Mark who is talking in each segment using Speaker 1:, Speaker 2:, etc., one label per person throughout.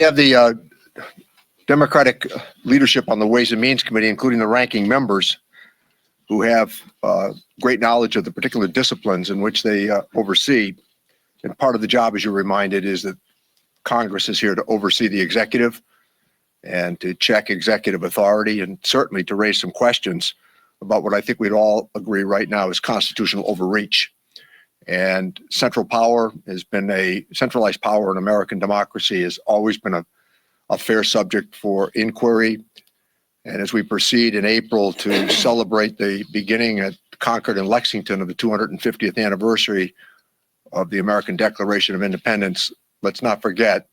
Speaker 1: have the Democratic leadership on the Ways and Means Committee, including the ranking members, who have great knowledge of the particular disciplines in which they oversee. And part of the job, as you're reminded, is that Congress is here to oversee the executive and to check executive authority, and certainly to raise some questions about what I think we'd all agree right now is constitutional overreach. And central power has been centralized power in American democracy has always been a fair subject for inquiry. And as we proceed in April to celebrate the beginning at Concord and Lexington of the 250th anniversary of the American Declaration of Independence, let's not forget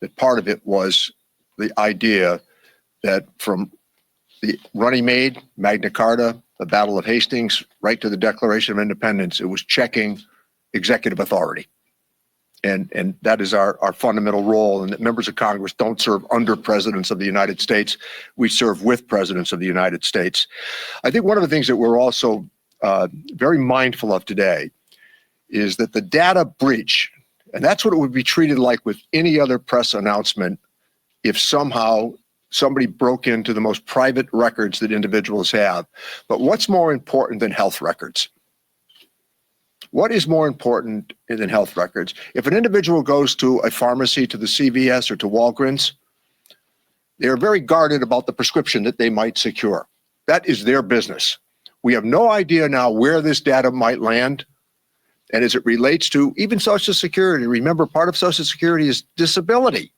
Speaker 1: that part of it was the idea that from the Runnymede, Magna Carta, the Battle of Hastings, right to the Declaration of Independence, it was checking executive authority. And that is our fundamental role, and that members of Congress don't serve under presidents of the United States. We serve with presidents of the United States. I think one of the things that we're also very mindful of today is that the data breach, and that's what it would be treated like with any other press announcement if somehow somebody broke into the most private records that individuals have. But what's more important than health records? What is more important than health records? If an individual goes to a pharmacy, to the CVS or to Walgreens, they're very guarded about the prescription that they might secure. That is their business. We have no idea now where this data might land. And as it relates to even Social Security, remember, part of Social Security is disability.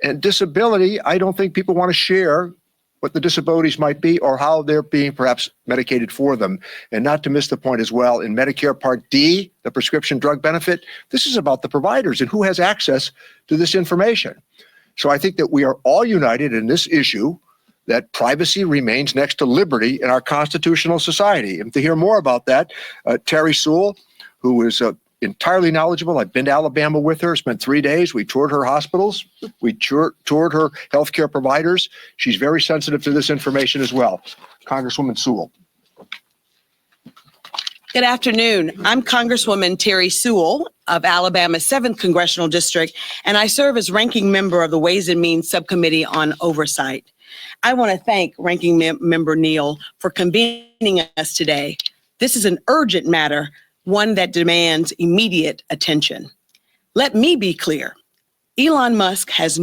Speaker 1: And disability, I don't think people want to share what the disabilities might be or how they're being perhaps medicated for them. And not to miss the point as well, in Medicare Part D, the prescription drug benefit, this is about the providers and who has access to this information. So I think that we are all united in this issue, that privacy remains next to liberty in our constitutional society. And to hear more about that, Terri Sewell, who is entirely knowledgeable. I've been to Alabama with her, spent 3 days. We toured her hospitals. We toured her healthcare providers. She's very sensitive to this information as well. Congresswoman Sewell.
Speaker 2: Good afternoon. I'm Congresswoman Terri Sewell of Alabama's 7th Congressional District, and I serve as ranking member of the Ways and Means Subcommittee on Oversight. I want to thank Ranking Member Neal for convening us today. This is an urgent matter, one that demands immediate attention. Let me be clear. Elon Musk has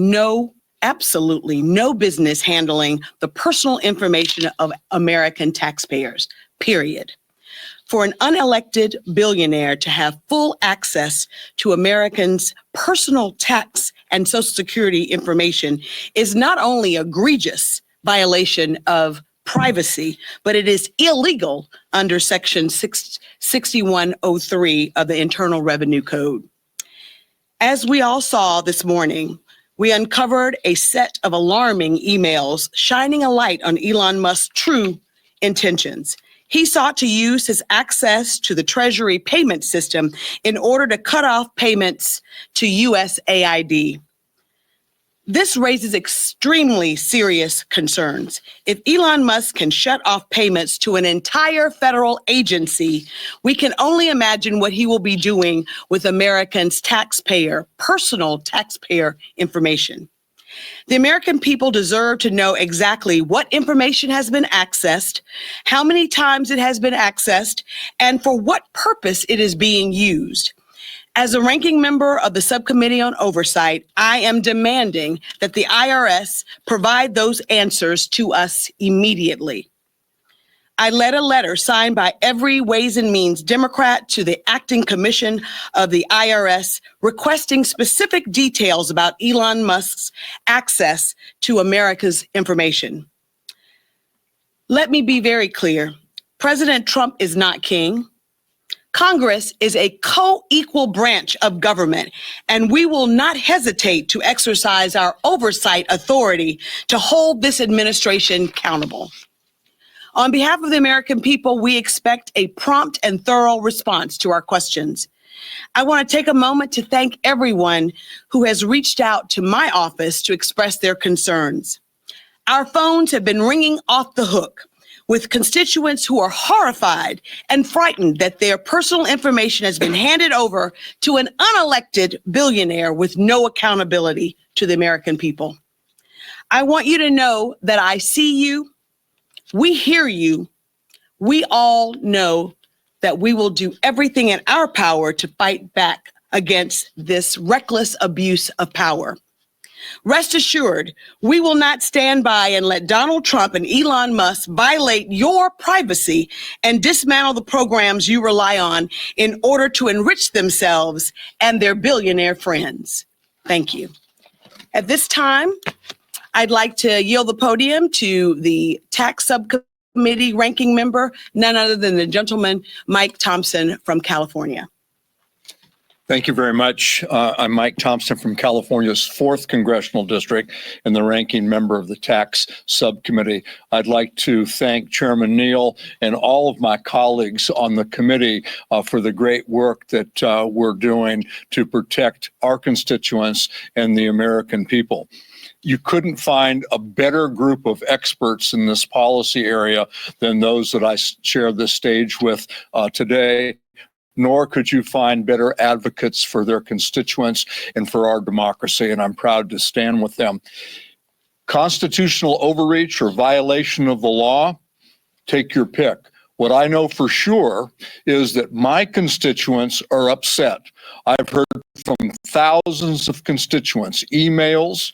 Speaker 2: absolutely no business handling the personal information of American taxpayers, period. For an unelected billionaire to have full access to Americans' personal tax and Social Security information is not only an egregious violation of privacy, but it is illegal under Section 6103 of the Internal Revenue Code. As we all saw this morning, we uncovered a set of alarming emails shining a light on Elon Musk's true intentions. He sought to use his access to the Treasury payment system in order to cut off payments to USAID. This raises extremely serious concerns. If Elon Musk can shut off payments to an entire federal agency, we can only imagine what he will be doing with Americans' personal taxpayer information. The American people deserve to know exactly what information has been accessed, how many times it has been accessed, and for what purpose it is being used. As a ranking member of the Subcommittee on Oversight, I am demanding that the IRS provide those answers to us immediately. I led a letter signed by every Ways and Means Democrat to the acting commission of the IRS requesting specific details about Elon Musk's access to America's information. Let me be very clear. President Trump is not king. Congress is a co-equal branch of government, and we will not hesitate to exercise our oversight authority to hold this administration accountable. On behalf of the American people, we expect a prompt and thorough response to our questions. I want to take a moment to thank everyone who has reached out to my office to express their concerns. Our phones have been ringing off the hook with constituents who are horrified and frightened that their personal information has been handed over to an unelected billionaire with no accountability to the American people. I want you to know that I see you, we hear you, we all know that we will do everything in our power to fight back against this reckless abuse of power. Rest assured, we will not stand by and let Donald Trump and Elon Musk violate your privacy and dismantle the programs you rely on in order to enrich themselves and their billionaire friends. Thank you. At this time, I'd like to yield the podium to the Tax Subcommittee ranking member, none other than the gentleman, Mike Thompson from California.
Speaker 3: Thank you very much. I'm Mike Thompson from California's 4th Congressional District and the ranking member of the Tax Subcommittee. I'd like to thank Chairman Neal and all of my colleagues on the committee for the great work that we're doing to protect our constituents and the American people. You couldn't find a better group of experts in this policy area than those that I share this stage with today. Nor could you find better advocates for their constituents and for our democracy, and I'm proud to stand with them. Constitutional overreach or violation of the law, take your pick. What I know for sure is that my constituents are upset. I've heard from thousands of constituents, emails,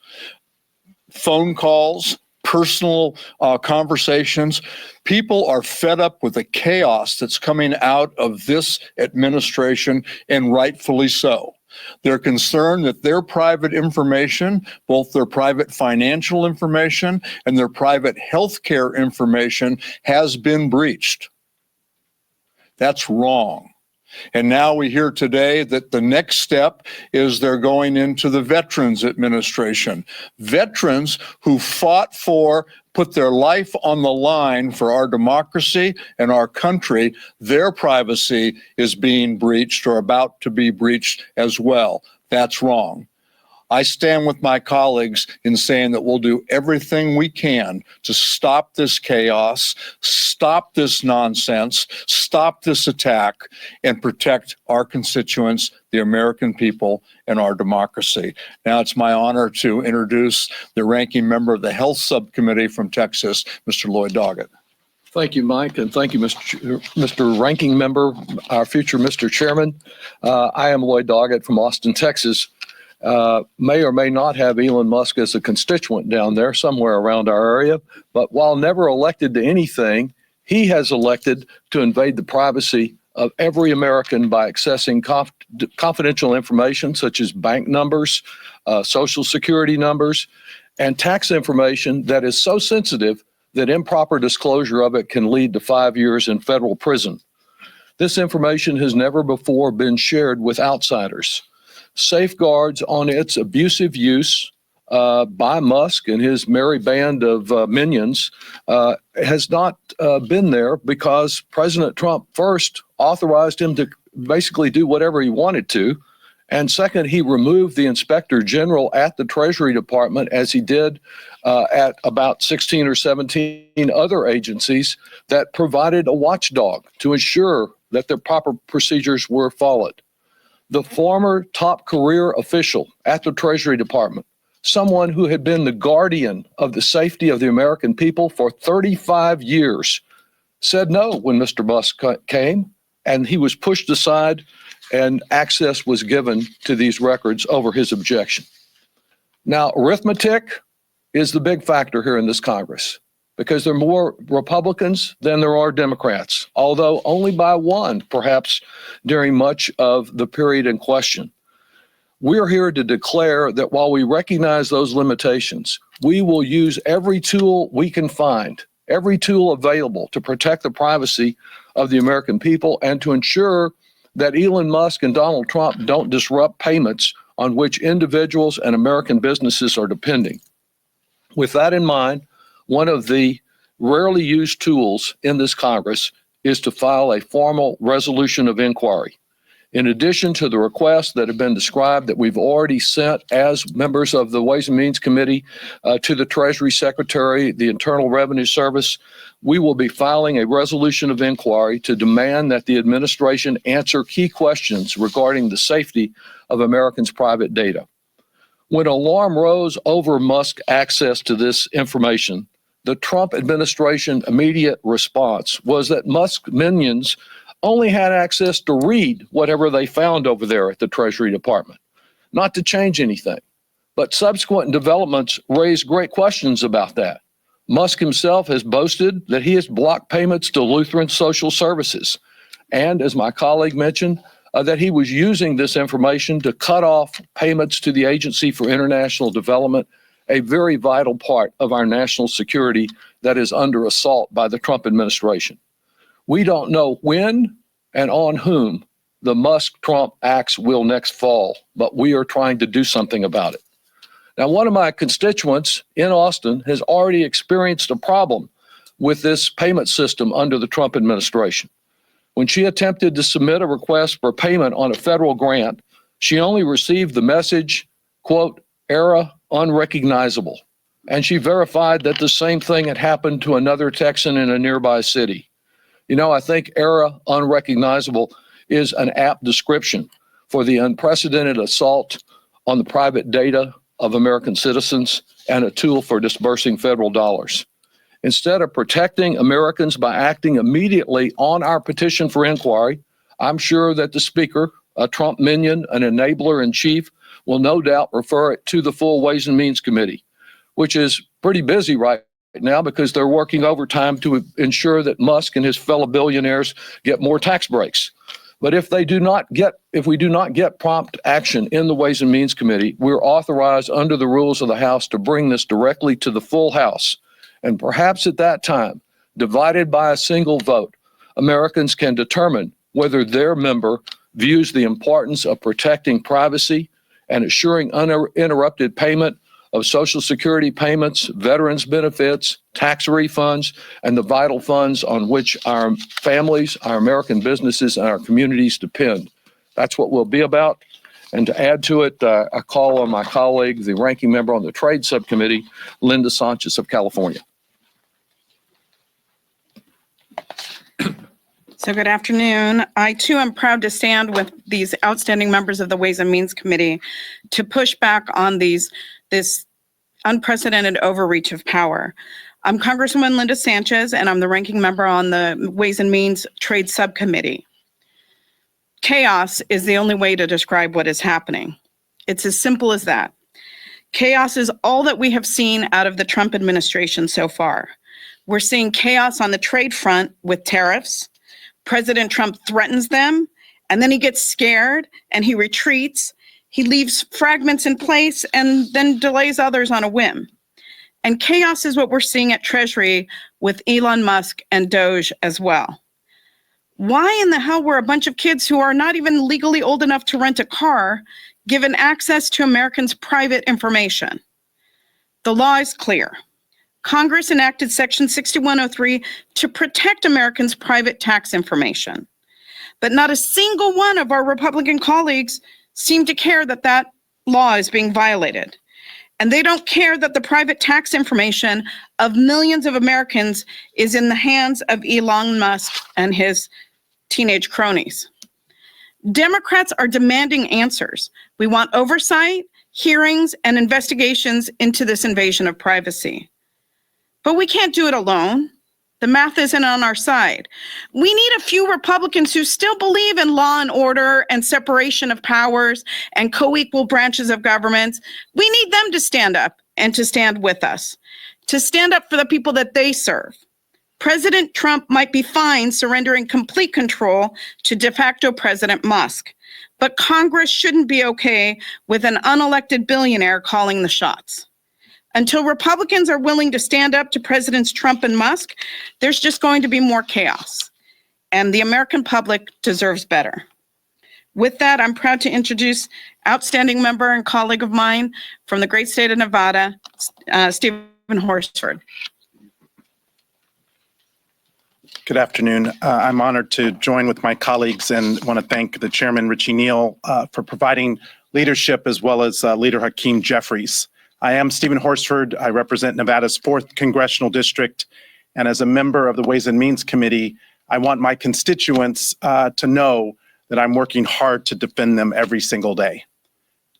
Speaker 3: phone calls, personal conversations. People are fed up with the chaos that's coming out of this administration, and rightfully so. They're concerned that their private information, both their private financial information and their private healthcare information, has been breached. That's wrong. And now we hear today that the next step is they're going into the Veterans Administration. Veterans who fought for, put their life on the line for our democracy and our country, their privacy is being breached or about to be breached as well. That's wrong. I stand with my colleagues in saying that we'll do everything we can to stop this chaos, stop this nonsense, stop this attack, and protect our constituents, the American people, and our democracy. Now it's my honor to introduce the ranking member of the Health Subcommittee from Texas, Mr. Lloyd Doggett.
Speaker 4: Thank you, Mike, and thank you, Mr. Ranking Member, our future Mr. Chairman. I am Lloyd Doggett from Austin, Texas. May or may not have Elon Musk as a constituent down there somewhere around our area, but while never elected to anything, he has elected to invade the privacy of every American by accessing confidential information such as bank numbers, social security numbers, and tax information that is so sensitive that improper disclosure of it can lead to 5 years in federal prison. This information has never before been shared with outsiders. Safeguards on its abusive use by Musk and his merry band of minions has not been there because President Trump first authorized him to basically do whatever he wanted to. And second, he removed the Inspector General at the Treasury Department, as he did at about 16 or 17 other agencies that provided a watchdog to ensure that the proper procedures were followed. The former top career official at the Treasury Department, someone who had been the guardian of the safety of the American people for 35 years, said no when Mr. Musk came, and he was pushed aside and access was given to these records over his objection. Now, arithmetic is the big factor here in this Congress, because there are more Republicans than there are Democrats, although only by one, perhaps, during much of the period in question. We're here to declare that while we recognize those limitations, we will use every tool we can find, every tool available to protect the privacy of the American people and to ensure that Elon Musk and Donald Trump don't disrupt payments on which individuals and American businesses are depending. With that in mind, one of the rarely used tools in this Congress is to file a formal resolution of inquiry. In addition to the requests that have been described that we've already sent as members of the Ways and Means Committee to the Treasury Secretary, the Internal Revenue Service, we will be filing a resolution of inquiry to demand that the administration answer key questions regarding the safety of Americans' private data. When alarm rose over Musk's access to this information, the Trump administration immediate response was that Musk minions only had access to read whatever they found over there at the Treasury Department, not to change anything. But subsequent developments raised great questions about that. Musk himself has boasted that he has blocked payments to Lutheran Social Services. And as my colleague mentioned, that he was using this information to cut off payments to the Agency for International Development, a very vital part of our national security that is under assault by the Trump administration. We don't know when and on whom the Musk-Trump axe will next fall, but we are trying to do something about it. Now, one of my constituents in Austin has already experienced a problem with this payment system under the Trump administration. When she attempted to submit a request for payment on a federal grant, she only received the message, quote, "error unrecognizable." And she verified that the same thing had happened to another Texan in a nearby city. You know, I think error unrecognizable is an apt description for the unprecedented assault on the private data of American citizens and a tool for disbursing federal dollars. Instead of protecting Americans by acting immediately on our petition for inquiry, I'm sure that the Speaker, a Trump minion, an enabler in chief, will no doubt refer it to the full Ways and Means Committee, which is pretty busy right now because they're working overtime to ensure that Musk and his fellow billionaires get more tax breaks. But if we do not get prompt action in the Ways and Means Committee, we're authorized under the rules of the House to bring this directly to the full House. And perhaps at that time, divided by a single vote, Americans can determine whether their member views the importance of protecting privacy and assuring uninterrupted payment of Social Security payments, veterans benefits, tax refunds, and the vital funds on which our families, our American businesses, and our communities depend. That's what we'll be about. And to add to it, I call on my colleague, the ranking member on the Trade Subcommittee, Linda Sanchez of California.
Speaker 5: So good afternoon. I too am proud to stand with these outstanding members of the Ways and Means Committee to push back on this unprecedented overreach of power. I'm Congresswoman Linda Sanchez, and I'm the ranking member on the Ways and Means Trade Subcommittee. Chaos is the only way to describe what is happening. It's as simple as that. Chaos is all that we have seen out of the Trump administration so far. We're seeing chaos on the trade front with tariffs. President Trump threatens them, and then he gets scared and he retreats. He leaves fragments in place and then delays others on a whim. And chaos is what we're seeing at Treasury with Elon Musk and DOGE as well. Why in the hell were a bunch of kids who are not even legally old enough to rent a car given access to Americans' private information? The law is clear. Congress enacted Section 6103 to protect Americans' private tax information. But not a single one of our Republican colleagues seem to care that that law is being violated. And they don't care that the private tax information of millions of Americans is in the hands of Elon Musk and his teenage cronies. Democrats are demanding answers. We want oversight, hearings, and investigations into this invasion of privacy. But we can't do it alone. The math isn't on our side. We need a few Republicans who still believe in law and order and separation of powers and co-equal branches of governments. We need them to stand up and to stand with us, to stand up for the people that they serve. President Trump might be fine surrendering complete control to de facto President Musk, but Congress shouldn't be okay with an unelected billionaire calling the shots. Until Republicans are willing to stand up to Presidents Trump and Musk, there's just going to be more chaos. And the American public deserves better. With that, I'm proud to introduce outstanding member and colleague of mine from the great state of Nevada, Stephen Horsford.
Speaker 6: Good afternoon. I'm honored to join with my colleagues and want to thank the Chairman, Richie Neal, for providing leadership as well as Leader Hakeem Jeffries. I am Stephen Horsford. I represent Nevada's 4th Congressional District. And as a member of the Ways and Means Committee, I want my constituents to know that I'm working hard to defend them every single day.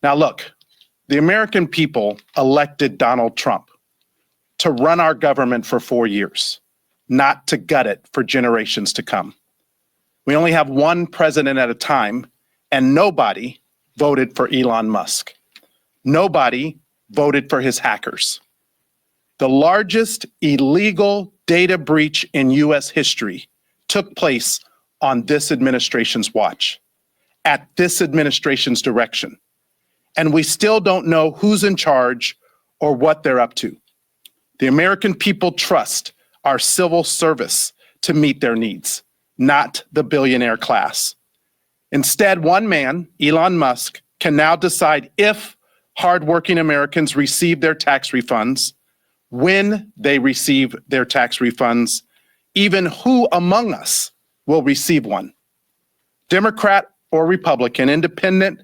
Speaker 6: Now, look, the American people elected Donald Trump to run our government for 4 years, not to gut it for generations to come. We only have one president at a time, and nobody voted for Elon Musk. Nobody voted for his hackers. The largest illegal data breach in U.S. history took place on this administration's watch, at this administration's direction. And we still don't know who's in charge or what they're up to. The American people trust our civil service to meet their needs, not the billionaire class. Instead, one man, Elon Musk, can now decide if hardworking Americans receive their tax refunds, when they receive their tax refunds, even who among us will receive one. Democrat or Republican, independent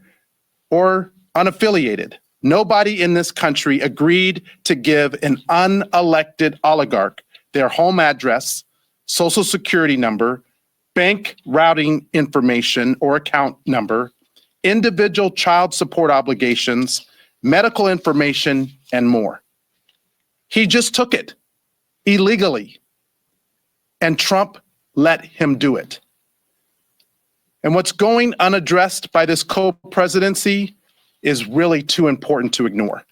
Speaker 6: or unaffiliated, nobody in this country agreed to give an unelected oligarch their home address, social security number, bank routing information or account number, individual child support obligations, medical information, and more. He just took it illegally, and Trump let him do it. And what's going unaddressed by this co-presidency is really too important to ignore.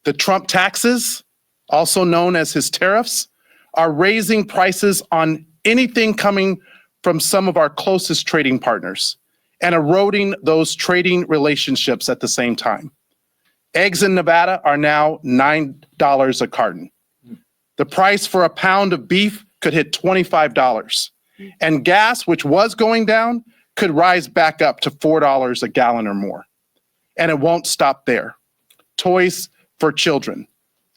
Speaker 6: The Trump taxes, also known as his tariffs, are raising prices on anything coming from some of our closest trading partners and eroding those trading relationships at the same time. Eggs in Nevada are now $9 a carton. The price for a pound of beef could hit $25. And gas, which was going down, could rise back up to $4 a gallon or more. And it won't stop there. Toys for children,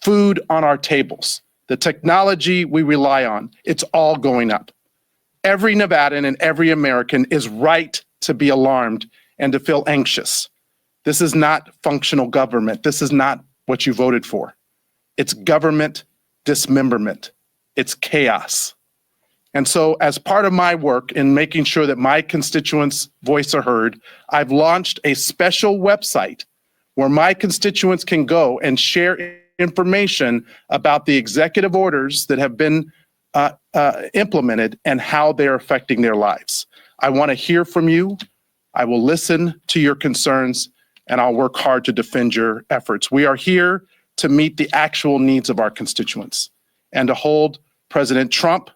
Speaker 6: food on our tables, the technology we rely on, it's all going up. Every Nevadan and every American is right to be alarmed and to feel anxious. This is not functional government. This is not what you voted for. It's government dismemberment. It's chaos. And so as part of my work in making sure that my constituents' voice are heard, I've launched a special website where my constituents can go and share information about the executive orders that have been implemented and how they're affecting their lives. I want to hear from you. I will listen to your concerns, and I'll work hard to defend your efforts. We are here to meet the actual needs of our constituents and to hold President Trump,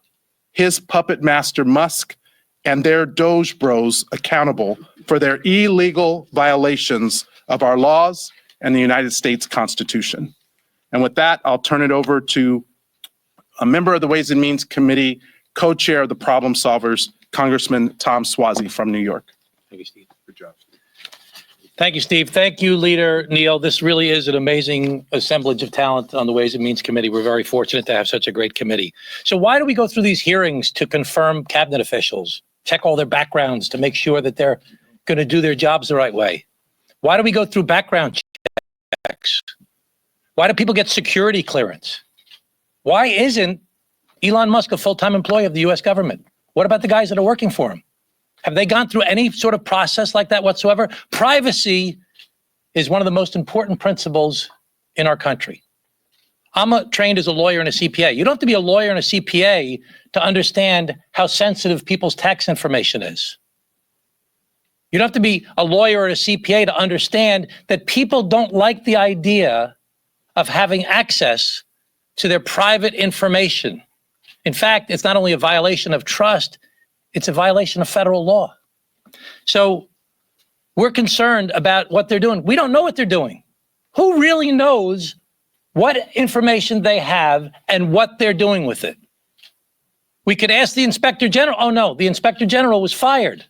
Speaker 6: his puppet master Musk, and their DOGE bros accountable for their illegal violations of our laws and the United States Constitution. And with that, I'll turn it over to a member of the Ways and Means Committee, co-chair of the Problem Solvers, Congressman Tom Suozzi from New York.
Speaker 7: Thank you, Steve.
Speaker 1: Good job.
Speaker 7: Thank you, Steve. Thank you, Leader Neal. This really is an amazing assemblage of talent on the Ways and Means Committee. We're very fortunate to have such a great committee. So why do we go through these hearings to confirm cabinet officials, check all their backgrounds to make sure that they're going to do their jobs the right way? Why do we go through background checks? Why do people get security clearance? Why isn't Elon Musk a full-time employee of the U.S. government? What about the guys that are working for him? Have they gone through any sort of process like that whatsoever? Privacy is one of the most important principles in our country. I'm trained as a lawyer and a CPA. You don't have to be a lawyer and a CPA to understand how sensitive people's tax information is. You don't have to be a lawyer or a CPA to understand that people don't like the idea of having access to their private information. In fact, it's not only a violation of trust, it's a violation of federal law. So we're concerned about what they're doing. We don't know what they're doing. Who really knows what information they have and what they're doing with it? We could ask the Inspector General. Oh no, the Inspector General was fired.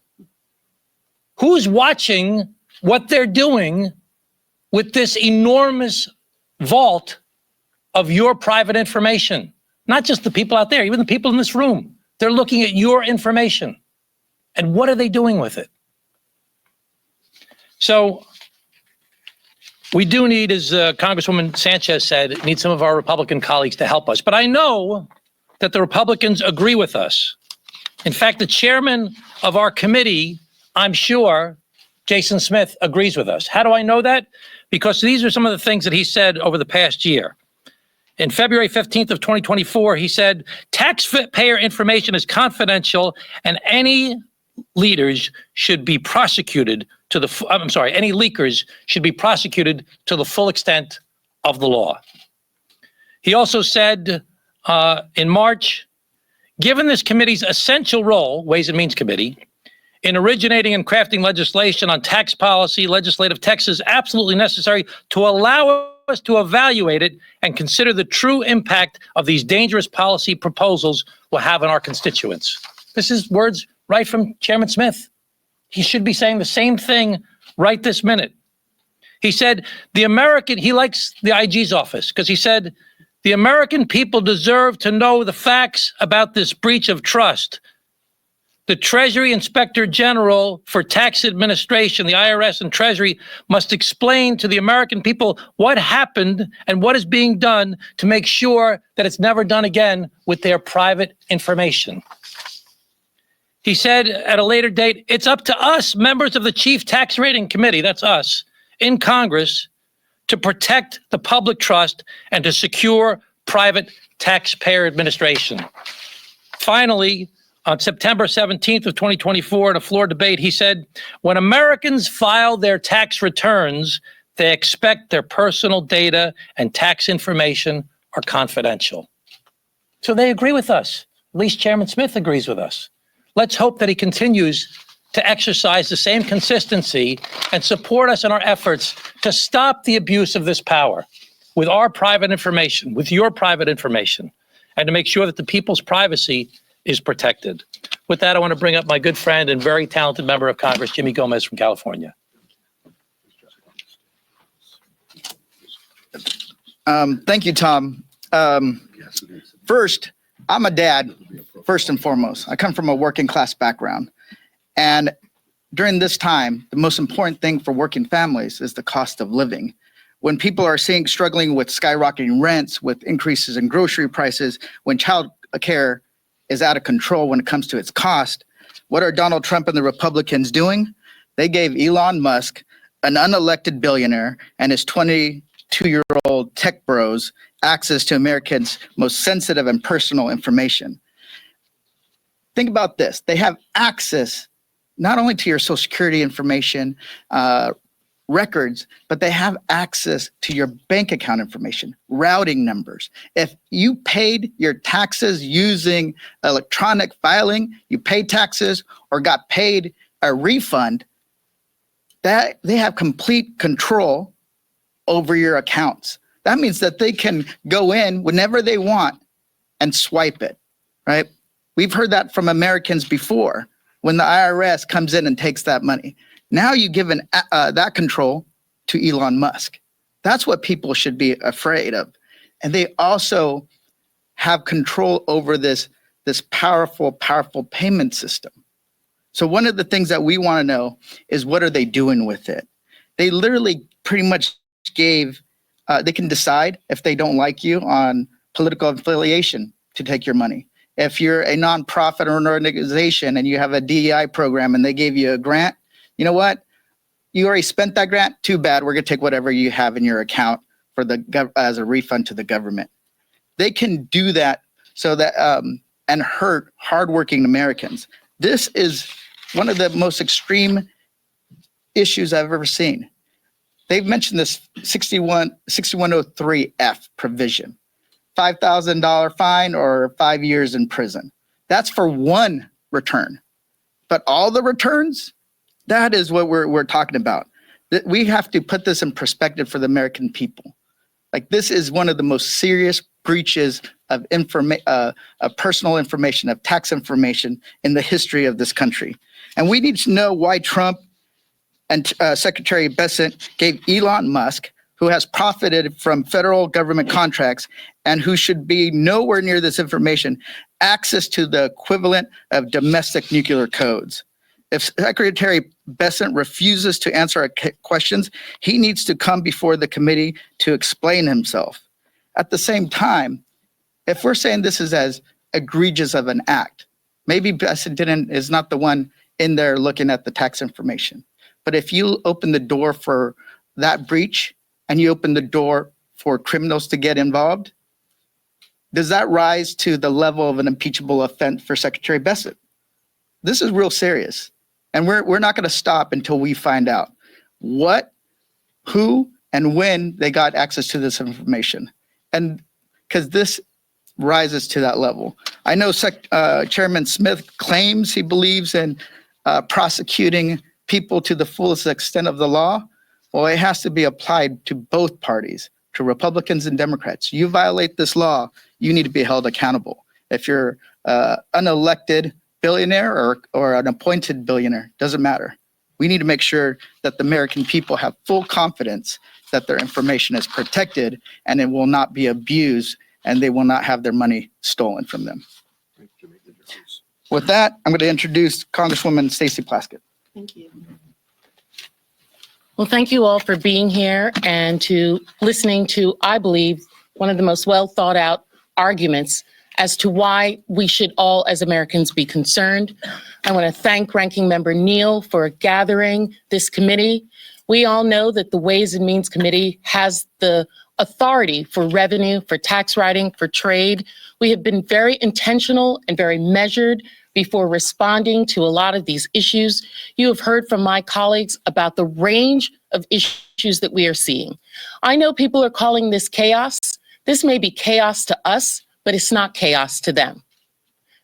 Speaker 7: Who's watching what they're doing with this enormous vault of your private information? Not just the people out there, even the people in this room. They're looking at your information. And what are they doing with it? So we do need, as Congresswoman Sanchez said, need some of our Republican colleagues to help us. But I know that the Republicans agree with us. In fact, the chairman of our committee, I'm sure, Jason Smith, agrees with us. How do I know that? Because these are some of the things that he said over the past year. In February 15th of 2024, he said, taxpayer information is confidential and any leaders should be prosecuted to the, any leakers should be prosecuted to the full extent of the law. He also said in March, given this committee's essential role, Ways and Means Committee, in originating and crafting legislation on tax policy, legislative text is absolutely necessary to allow us to evaluate it and consider the true impact of these dangerous policy proposals will have on our constituents. This is words right from Chairman Smith. He should be saying the same thing right this minute. He said, he likes the IG's office because he said, the American people deserve to know the facts about this breach of trust. The Treasury Inspector General for Tax Administration, the IRS and Treasury, must explain to the American people what happened and what is being done to make sure that it's never done again with their private information. He said at a later date, it's up to us, members of the Chief Tax Rating Committee, that's us, in Congress, to protect the public trust and to secure private taxpayer administration. Finally, on September 17th of 2024, in a floor debate, he said, when Americans file their tax returns, they expect their personal data and tax information are confidential. So they agree with us. At least Chairman Smith agrees with us. Let's hope that he continues to exercise the same consistency and support us in our efforts to stop the abuse of this power with our private information, with your private information, and to make sure that the people's privacy is protected. With that, I want to bring up my good friend and very talented member of Congress, Jimmy Gomez from California.
Speaker 8: Thank you, Tom. First, I'm a dad, first and foremost. I come from a working class background. And during this time, the most important thing for working families is the cost of living. When people are struggling with skyrocketing rents, with increases in grocery prices, when child care is out of control when it comes to its cost, what are Donald Trump and the Republicans doing? They gave Elon Musk, an unelected billionaire, and his 22-year-old tech bros access to Americans' most sensitive and personal information. Think about this. They have access not only to your Social Security information, records, but they have access to your bank account information, routing numbers. If you paid your taxes using electronic filing, you paid taxes or got paid a refund, that they have complete control over your accounts. That means that they can go in whenever they want and swipe it, right? We've heard that from Americans before when the IRS comes in and takes that money. Now you've given that control to Elon Musk. That's what people should be afraid of. And they also have control over this powerful payment system. So one of the things that we want to know is what are they doing with it? They literally pretty much gave, they can decide if they don't like you on political affiliation to take your money. If you're a nonprofit or an organization and you have a DEI program and they gave you a grant, you know what? You already spent that grant. Too bad. We're going to take whatever you have in your account for as a refund to the government. They can do that so that and hurt hardworking Americans. This is one of the most extreme issues I've ever seen. They've mentioned this 6103F provision, $5,000 fine or 5 years in prison. That's for one return, but all the returns. That is what we're talking about. We have to put this in perspective for the American people. Like, this is one of the most serious breaches of personal information, of tax information in the history of this country. And we need to know why Trump and Secretary Bessent gave Elon Musk, who has profited from federal government contracts and who should be nowhere near this information access to the equivalent of domestic nuclear codes. If Secretary Bessent refuses to answer our questions, he needs to come before the committee to explain himself. At the same time, if we're saying this is as egregious of an act, maybe Bessent is not the one in there looking at the tax information. But if you open the door for that breach and you open the door for criminals to get involved, does that rise to the level of an impeachable offense for Secretary Bessent? This is real serious. And we're not going to stop until we find out what, who, and when they got access to this information. And because this rises to that level. I know Chairman Smith claims he believes in prosecuting people to the fullest extent of the law. Well, it has to be applied to both parties, to Republicans and Democrats. You violate this law, you need to be held accountable. If you're unelected billionaire or an appointed billionaire, doesn't matter. We need to make sure that the American people have full confidence that their information is protected and it will not be abused and they will not have their money stolen from them. With that, I'm going to introduce Congresswoman Stacy Plaskett.
Speaker 2: Thank you.
Speaker 9: Well, thank you all for being here and to listening to, I believe, one of the most well thought out arguments as to why we should all as Americans be concerned. I want to thank Ranking Member Neal for gathering this committee. We all know that the Ways and Means Committee has the authority for revenue, for tax writing, for trade. We have been very intentional and very measured before responding to a lot of these issues. You have heard from my colleagues about the range of issues that we are seeing. I know people are calling this chaos. This may be chaos to us, but it's not chaos to them.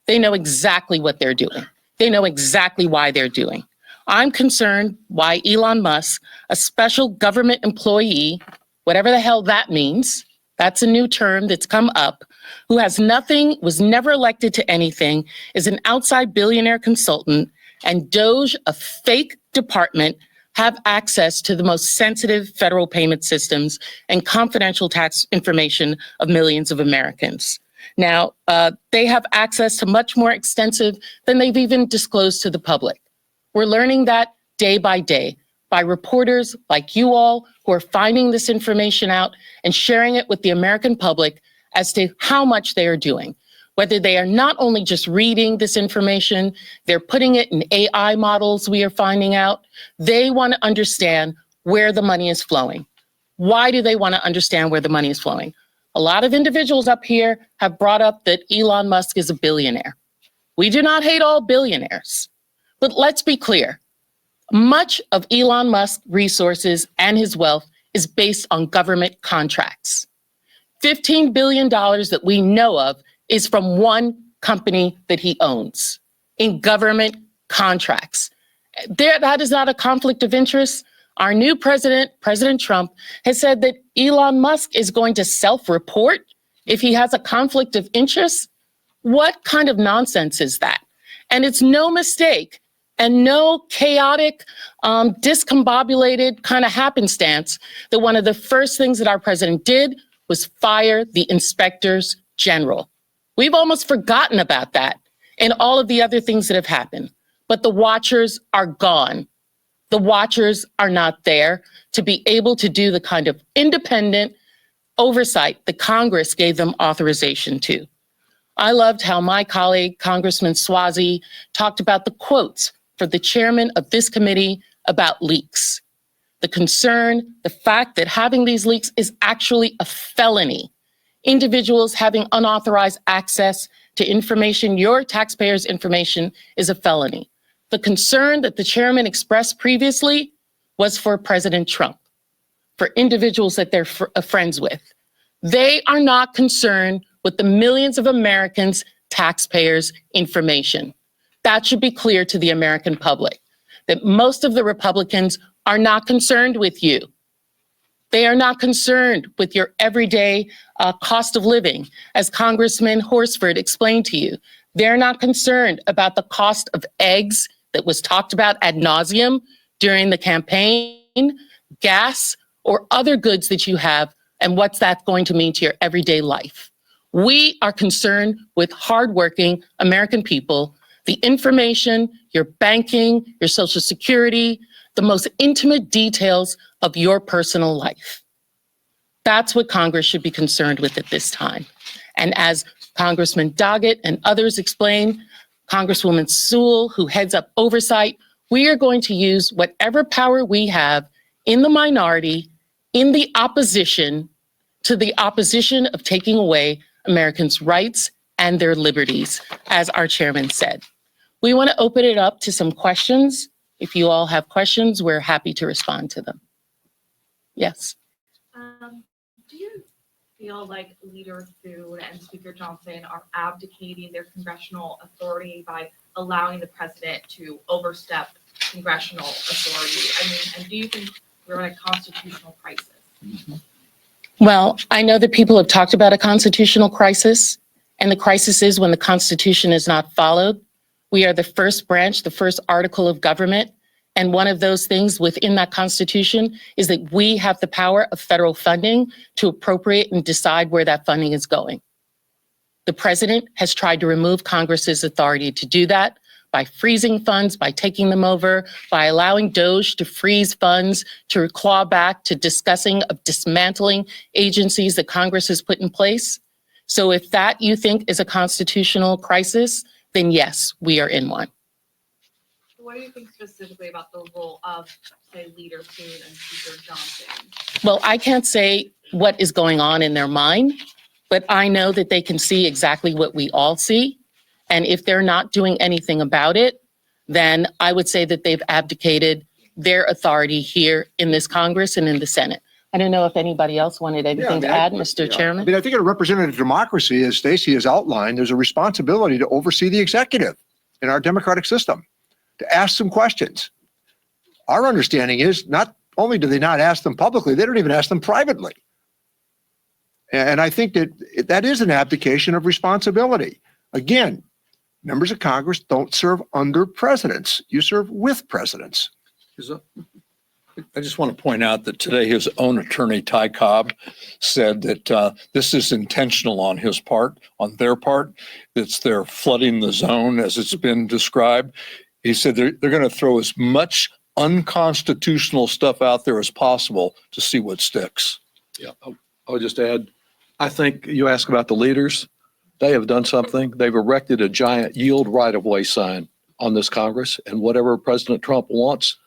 Speaker 9: They know exactly what they're doing. They know exactly why they're doing. I'm concerned why Elon Musk, a special government employee, whatever the hell that means, that's a new term that's come up, who has nothing, was never elected to anything, is an outside billionaire consultant, and DOGE, a fake department, have access to the most sensitive federal payment systems and confidential tax information of millions of Americans. Now, they have access to much more extensive than they've even disclosed to the public. We're learning that day by day by reporters like you all who are finding this information out and sharing it with the American public as to how much they are doing. Whether they are not only just reading this information, they're putting it in AI models, we are finding out. They want to understand where the money is flowing. Why do they want to understand where the money is flowing? A lot of individuals up here have brought up that Elon Musk is a billionaire. We do not hate all billionaires, but let's be clear. Much of Elon Musk's resources and his wealth is based on government contracts. $15 billion that we know of is from one company that he owns in government contracts. That is not a conflict of interest. Our new president, President Trump, has said that Elon Musk is going to self-report if he has a conflict of interest. What kind of nonsense is that? And it's no mistake and no chaotic, discombobulated kind of happenstance that one of the first things that our president did was fire the inspectors general. We've almost forgotten about that and all of the other things that have happened. But the watchers are gone. The watchers are not there to be able to do the kind of independent oversight that Congress gave them authorization to. I loved how my colleague, Congressman Suozzi, talked about the quotes for the chairman of this committee about leaks. The concern, the fact that having these leaks is actually a felony. Individuals having unauthorized access to information, your taxpayers' information, is a felony. The concern that the chairman expressed previously was for President Trump, for individuals that they're friends with. They are not concerned with the millions of Americans' taxpayers' information. That should be clear to the American public, that most of the Republicans are not concerned with you. They are not concerned with your everyday cost of living. As Congressman Horsford explained to you, they're not concerned about the cost of eggs that was talked about ad nauseum during the campaign, gas, or other goods that you have, and what's that going to mean to your everyday life. We are concerned with hardworking American people, the information, your banking, your Social Security, the most intimate details of your personal life. That's what Congress should be concerned with at this time. And as Congressman Doggett and others explain, Congresswoman Sewell, who heads up oversight, we are going to use whatever power we have in the minority, in the opposition, to the opposition of taking away Americans' rights and their liberties, as our chairman said. We want to open it up to some questions. If you all have questions, we're happy to respond to them. Yes.
Speaker 10: Do you feel like Leader Thune and Speaker Johnson are abdicating their congressional authority by allowing the president to overstep congressional authority? I mean, and do you think we're in a constitutional crisis?
Speaker 9: Well, I know that people have talked about a constitutional crisis, and the crisis is when the Constitution is not followed. We are the first branch, the first article of government. And one of those things within that Constitution is that we have the power of federal funding to appropriate and decide where that funding is going. The president has tried to remove Congress's authority to do that by freezing funds, by taking them over, by allowing DOGE to freeze funds, to claw back, to discussing of dismantling agencies that Congress has put in place. So if that you think is a constitutional crisis, then yes, we are in one.
Speaker 10: What do you think specifically about the role of, say, Leader Thune and Speaker Johnson?
Speaker 9: Well, I can't say what is going on in their mind, but I know that they can see exactly what we all see. And if they're not doing anything about it, then I would say that they've abdicated their authority here in this Congress and in the Senate. I don't know if anybody else wanted anything to add, Mr. Chairman.
Speaker 1: I mean, I think in a representative democracy, as Stacy has outlined, there's a responsibility to oversee the executive in our democratic system, to ask some questions. Our understanding is not only do they not ask them publicly, they don't even ask them privately. And I think that that is an abdication of responsibility. Again, members of Congress don't serve under presidents. You serve with presidents.
Speaker 3: I just want to point out that today his own attorney, Ty Cobb, said that this is intentional on his part, on their part. It's they're flooding the zone as it's been described. He said they're going to throw as much unconstitutional stuff out there as possible to see what sticks.
Speaker 4: Yeah, I would just add, I think you ask about the leaders. They have done something. They've erected a giant yield right-of-way sign on this Congress, and whatever President Trump wants,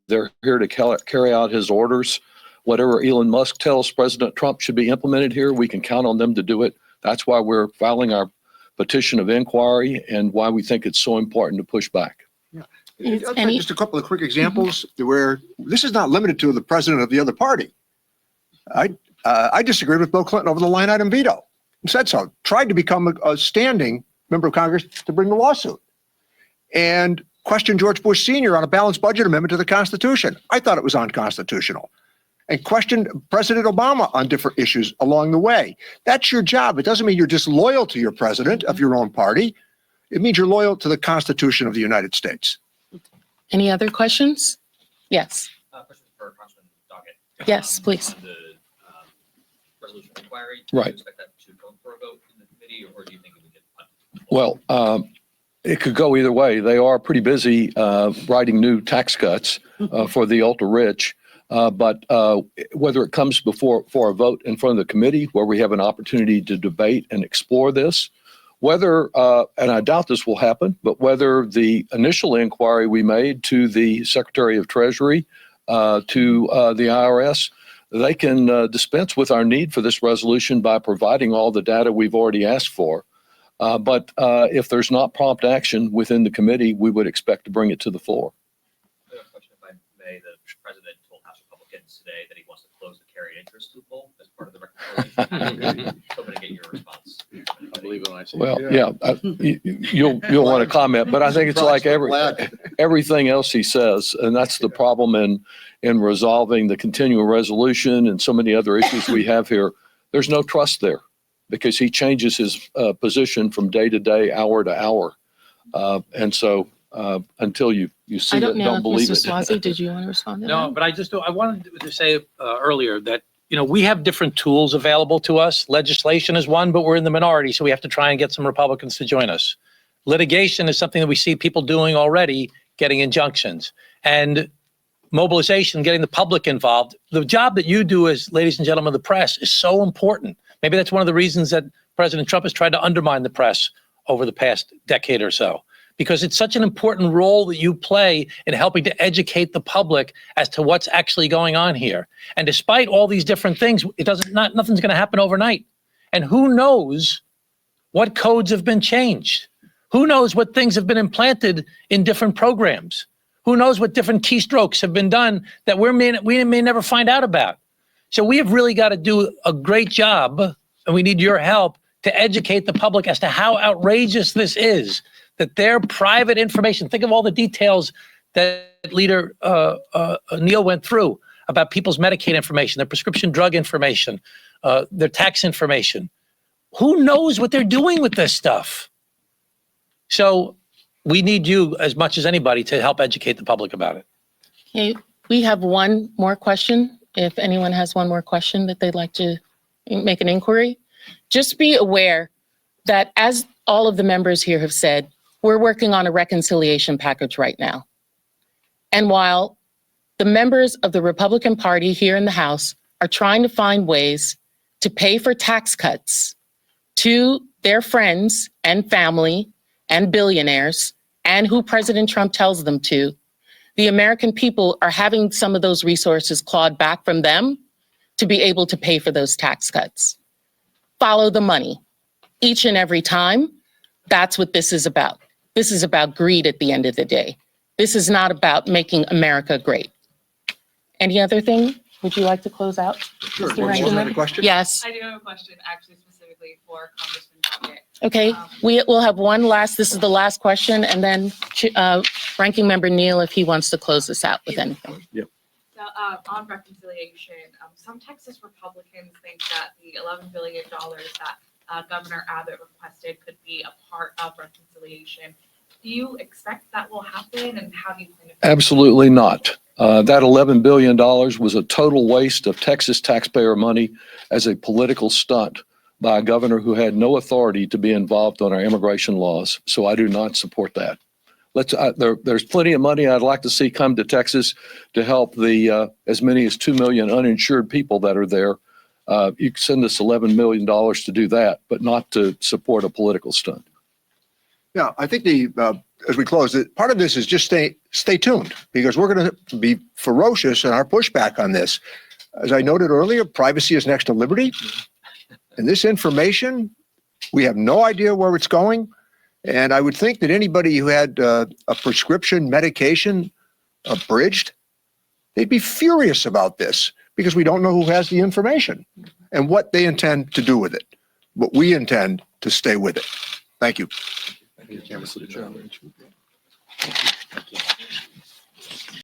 Speaker 4: they're here to carry out his orders. Whatever Elon Musk tells President Trump should be implemented here, we can count on them to do it. That's why we're filing our petition of inquiry and why we think it's so important to push back.
Speaker 1: Just a couple of quick examples where this is not limited to the president of the other party. I disagreed with Bill Clinton over the line item veto. He said so. Tried to become a standing member of Congress to bring the lawsuit. And questioned George Bush Sr. on a balanced budget amendment to the Constitution. I thought it was unconstitutional. And questioned President Obama on different issues along the way. That's your job. It doesn't mean you're disloyal to your president of your own party. It means you're loyal to the Constitution of the United States.
Speaker 9: Any other questions? Yes.
Speaker 11: Question for Congressman Doggett.
Speaker 9: Yes, please.
Speaker 11: On the resolution of inquiry,
Speaker 4: Right.
Speaker 11: do you expect that to go for a vote in the committee, or do you think it would get?
Speaker 4: Well, it could go either way. They are pretty busy writing new tax cuts for the ultra rich. But whether it comes for a vote in front of the committee where we have an opportunity to debate and explore this, whether, and I doubt this will happen, but whether the initial inquiry we made to the Secretary of Treasury, to the IRS, they can dispense with our need for this resolution by providing all the data we've already asked for. But if there's not prompt action within the committee, we would expect to bring it to the floor.
Speaker 11: I have a question, if I may. The president told House Republicans today that he wants to close the carried interest loophole as part of the reconciliation. Hoping to get your response.
Speaker 12: I believe it when I see it.
Speaker 4: Well, yeah, you'll want to comment, but I think it's like everything else he says, and that's the problem in resolving the continuing resolution and so many other issues we have here. There's no trust there because he changes his position from day to day, hour to hour. And so until you see
Speaker 9: I
Speaker 4: it,
Speaker 9: don't know
Speaker 4: don't
Speaker 9: if
Speaker 4: believe
Speaker 9: Mr.
Speaker 4: it.
Speaker 9: Suozzi, did you want to respond to that?
Speaker 7: No, but I wanted to say earlier that, we have different tools available to us. Legislation is one, but we're in the minority, so we have to try and get some Republicans to join us. Litigation is something that we see people doing already, getting injunctions. And mobilization, getting the public involved. The job that you do as, ladies and gentlemen of the press, is so important. Maybe that's one of the reasons that President Trump has tried to undermine the press over the past decade or so, because it's such an important role that you play in helping to educate the public as to what's actually going on here. And despite all these different things, nothing's going to happen overnight. And who knows what codes have been changed? Who knows what things have been implanted in different programs? Who knows what different keystrokes have been done that we may never find out about? So we have really got to do a great job, and we need your help to educate the public as to how outrageous this is, that their private information, think of all the details that Leader Neal went through about people's Medicaid information, their prescription drug information, their tax information. Who knows what they're doing with this stuff? So we need you as much as anybody to help educate the public about it.
Speaker 9: Okay, we have one more question. If anyone has one more question that they'd like to make an inquiry, just be aware that, as all of the members here have said, we're working on a reconciliation package right now. And while the members of the Republican Party here in the House are trying to find ways to pay for tax cuts to their friends and family and billionaires and who President Trump tells them to, the American people are having some of those resources clawed back from them to be able to pay for those tax cuts. Follow the money each and every time. That's what this is about. This is about greed at the end of the day. This is not about making America great. Any other thing? Would you like to close out?
Speaker 1: Sure.
Speaker 9: Mr.
Speaker 1: One
Speaker 9: Ranking
Speaker 1: more
Speaker 9: Member?
Speaker 1: question?
Speaker 9: Yes.
Speaker 10: I do have a question actually specifically for Congressman Doggett.
Speaker 9: Okay, we'll have one last, this is the last question, and then Ranking Member Neal, if he wants to close this out with anything.
Speaker 10: So, on reconciliation, some Texas Republicans think that the $11 billion that Governor Abbott requested could be a part of reconciliation. Do you expect that will happen, and how do you plan to?
Speaker 4: Absolutely not. That $11 billion was a total waste of Texas taxpayer money as a political stunt by a governor who had no authority to be involved on our immigration laws. So I do not support that. There's plenty of money I'd like to see come to Texas to help the as many as 2 million uninsured people that are there. You can send us $11 million to do that, but not to support a political stunt.
Speaker 1: Yeah, I think as we close, part of this is just stay tuned, because we're going to be ferocious in our pushback on this. As I noted earlier, privacy is next to liberty. And this information, we have no idea where it's going. And I would think that anybody who had a prescription medication abridged, they'd be furious about this, because we don't know who has the information and what they intend to do with it. But we intend to stay with it. Thank you.
Speaker 4: Thank you.